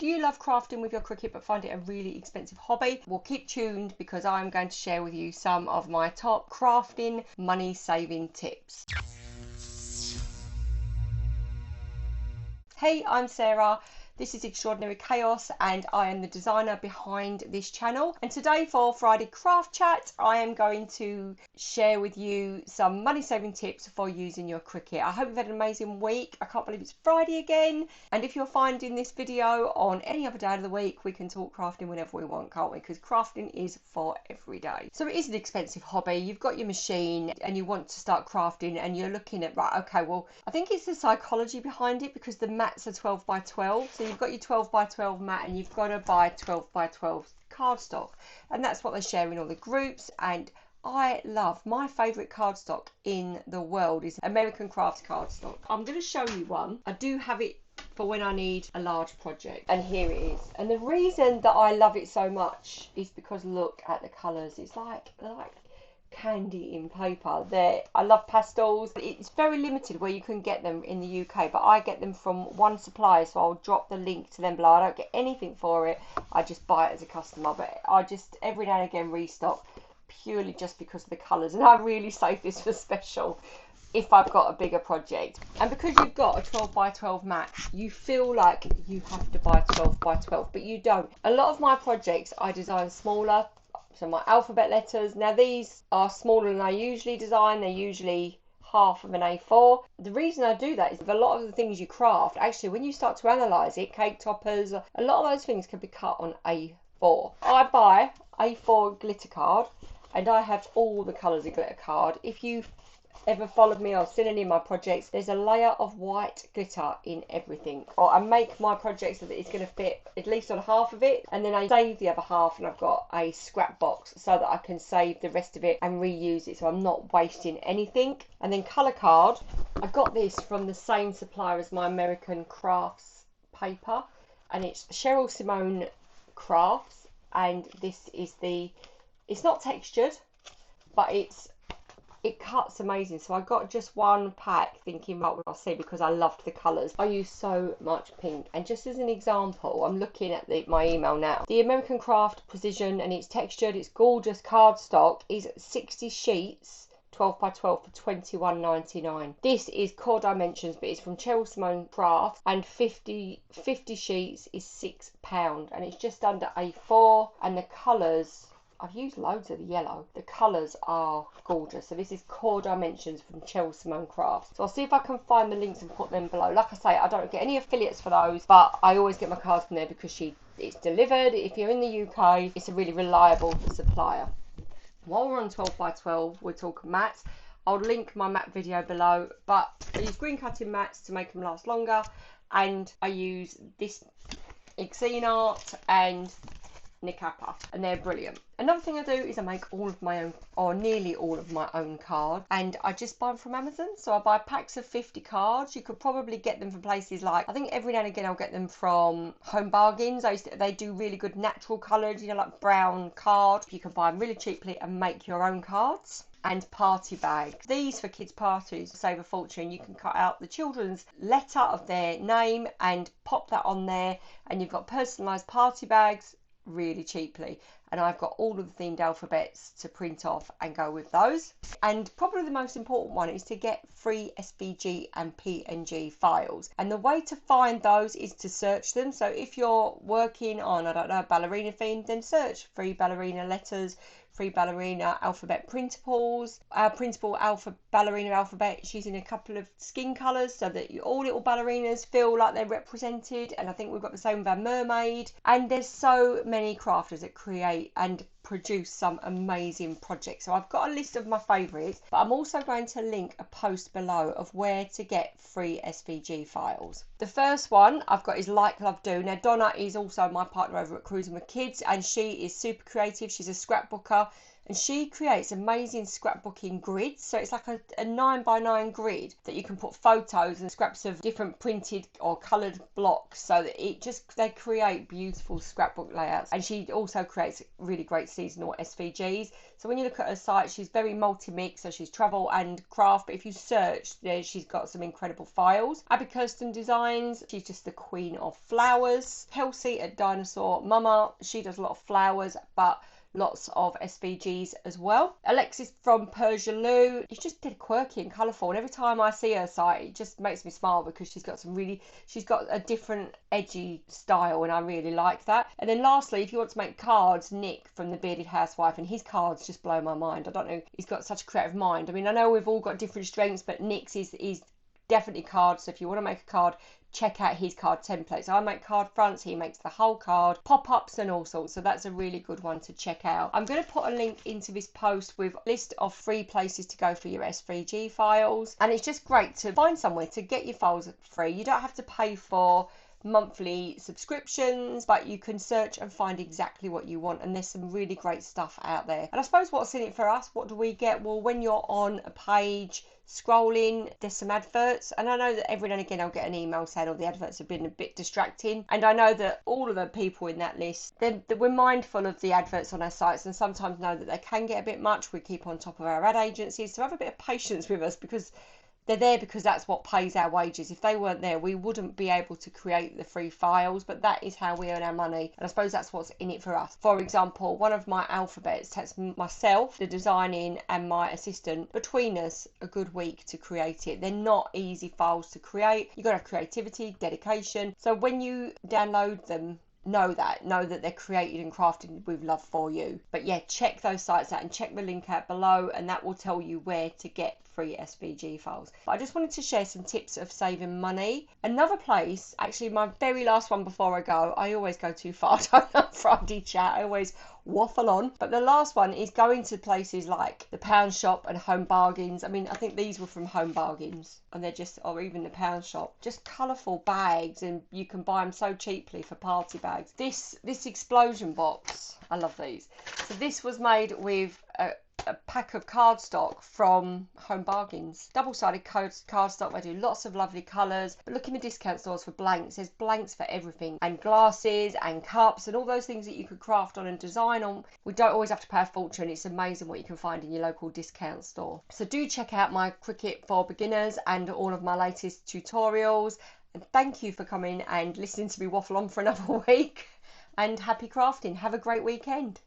Do you love crafting with your Cricut but find it a really expensive hobby? Well, keep tuned because I'm going to share with you some of my top crafting money saving tips. Hey, I'm Sarah. This is Extraordinary Chaos and I am the designer behind this channel. And today for Friday Craft Chat, I am going to share with you some money saving tips for using your Cricut. I hope you've had an amazing week. I can't believe it's Friday again. And if you're finding this video on any other day of the week, we can talk crafting whenever we want, can't we? Because crafting is for every day. So it is an expensive hobby. You've got your machine and you want to start crafting and you're looking at, right, okay, well, I think it's the psychology behind it because the mats are 12 by 12. So you've got your 12 by 12 mat and you've got to buy 12 by 12 cardstock, and that's what they share in all the groups. And I love, my favourite cardstock in the world is American Craft cardstock. I'm going to show you one. I do have it for when I need a large project, and here it is. And the reason that I love it so much is because look at the colours. It's like candy in paper. I love pastels. It's very limited where you can get them in the UK, but I get them from one supplier, so I'll drop the link to them below. I don't get anything for it, I just buy it as a customer, but I just every now and again restock purely just because of the colours, and I really save this for special if I've got a bigger project. And because you've got a 12 by 12 mat, you feel like you have to buy 12 by 12, but you don't. A lot of my projects I design smaller. So my alphabet letters, now these are smaller than I usually design. They're usually half of an A4. The reason I do that is a lot of the things you craft, actually when you start to analyse it, cake toppers, a lot of those things can be cut on A4. I buy A4 glitter card and I have all the colours of glitter card. If you've ever followed me or seen any of my projects, there's a layer of white glitter in everything. Or I make my projects so that it's going to fit at least on half of it, and then I save the other half and I've got a scrap box so that I can save the rest of it and reuse it, so I'm not wasting anything. And then colour card, I got this from the same supplier as my American Crafts paper, and it's Cheryl Simone Crafts, and this is it's not textured, but it cuts amazing. So I got just one pack thinking, right, what I'll see, because I loved the colours. I use so much pink. And just as an example, I'm looking at my email now. The American Craft Precision, and it's textured, it's gorgeous cardstock, is 60 sheets, 12 by 12 for $21.99. This is core dimensions, but it's from Cheryl Simone Crafts, and 50 sheets is £6, and it's just under A4, and the colours, I've used loads of the yellow. The colours are gorgeous. So this is core dimensions from Cheryl Simone Crafts. So I'll see if I can find the links and put them below. Like I say, I don't get any affiliates for those, but I always get my cards from there because it's delivered. If you're in the UK, it's a really reliable supplier. While we're on 12 by 12, we're talking mats. I'll link my mat video below, but I use green cutting mats to make them last longer, and I use this Exene Art and Nicapa, and they're brilliant. Another thing I do is I make all of my own, or nearly all of my own cards, and I just buy them from Amazon. So I buy packs of 50 cards. You could probably get them from places like, I think every now and again I'll get them from Home Bargains. They do really good natural colours, you know, like brown card. You can buy them really cheaply and make your own cards. And party bags. These for kids' parties save a fortune. You can cut out the children's letter of their name and pop that on there, and you've got personalised party bags really cheaply. And I've got all of the themed alphabets to print off and go with those. And probably the most important one is to get free SVG and PNG files. And the way to find those is to search them. So if you're working on, I don't know, a ballerina theme, then search free ballerina letters, free ballerina alphabet printables, printable ballerina alphabet using a couple of skin colours so that all little ballerinas feel like they're represented. And I think we've got the same with our mermaid. And there's so many crafters that create and produce some amazing projects. So I've got a list of my favourites, but I'm also going to link a post below of where to get free SVG files. The first one I've got is Like Love Do. Now Donna is also my partner over at Cruising with Kids, and she is super creative. She's a scrapbooker and she creates amazing scrapbooking grids. So it's like a 9x9 grid that you can put photos and scraps of different printed or coloured blocks, so that they create beautiful scrapbook layouts. And she also creates really great seasonal SVGs. So when you look at her site, she's very multi-mix, so she's travel and craft, but if you search there, she's got some incredible files. Abby Kirsten Designs, she's just the queen of flowers. Kelsey at Dinosaur Mama, she does a lot of flowers, but lots of SVGs as well. Alexis from Persia Lou, it's just dead quirky and colourful, and every time I see her site it just makes me smile because she's got a different edgy style, and I really like that. And then lastly, if you want to make cards, Nick from The Bearded Housewife, and his cards just blow my mind. I don't know, he's got such a creative mind. I mean, I know we've all got different strengths, but Nick's is definitely cards. So if you want to make a card, check out his card templates. I make card fronts, he makes the whole card, pop-ups and all sorts, so that's a really good one to check out. I'm going to put a link into this post with a list of free places to go for your SVG files, and it's just great to find somewhere to get your files free. You don't have to pay for monthly subscriptions, but you can search and find exactly what you want, and there's some really great stuff out there. And I suppose what's in it for us, what do we get? Well, when you're on a page scrolling, there's some adverts, and I know that every now and again I'll get an email saying, oh, the adverts have been a bit distracting, and I know that all of the people in that list, that we're mindful of the adverts on our sites, and sometimes know that they can get a bit much. We keep on top of our ad agencies, so have a bit of patience with us, because they're there because that's what pays our wages. If they weren't there, we wouldn't be able to create the free files, but that is how we earn our money, and I suppose that's what's in it for us. For example, one of my alphabets takes myself, the designing, and my assistant, between us, a good week to create it. They're not easy files to create. You've got to have creativity, dedication. So when you download them, know that they're created and crafted with love for you. But yeah, check those sites out and check the link out below, and that will tell you where to get free SVG files. But I just wanted to share some tips of saving money. Another place, actually my very last one before I go, I always go too far on Friday chat, I always waffle on, but the last one is going to places like the Pound Shop and Home Bargains. I mean, I think these were from Home Bargains, and they're just, or even the Pound Shop, just colourful bags, and you can buy them so cheaply for party bags. This explosion box, I love these. So this was made with a pack of cardstock from Home Bargains. Double-sided cardstock. They do lots of lovely colours, but look in the discount stores for blanks. There's blanks for everything, and glasses and cups and all those things that you could craft on and design on. We don't always have to pay a fortune. It's amazing what you can find in your local discount store. So do check out my Cricut for beginners and all of my latest tutorials, and thank you for coming and listening to me waffle on for another week, and happy crafting. Have a great weekend.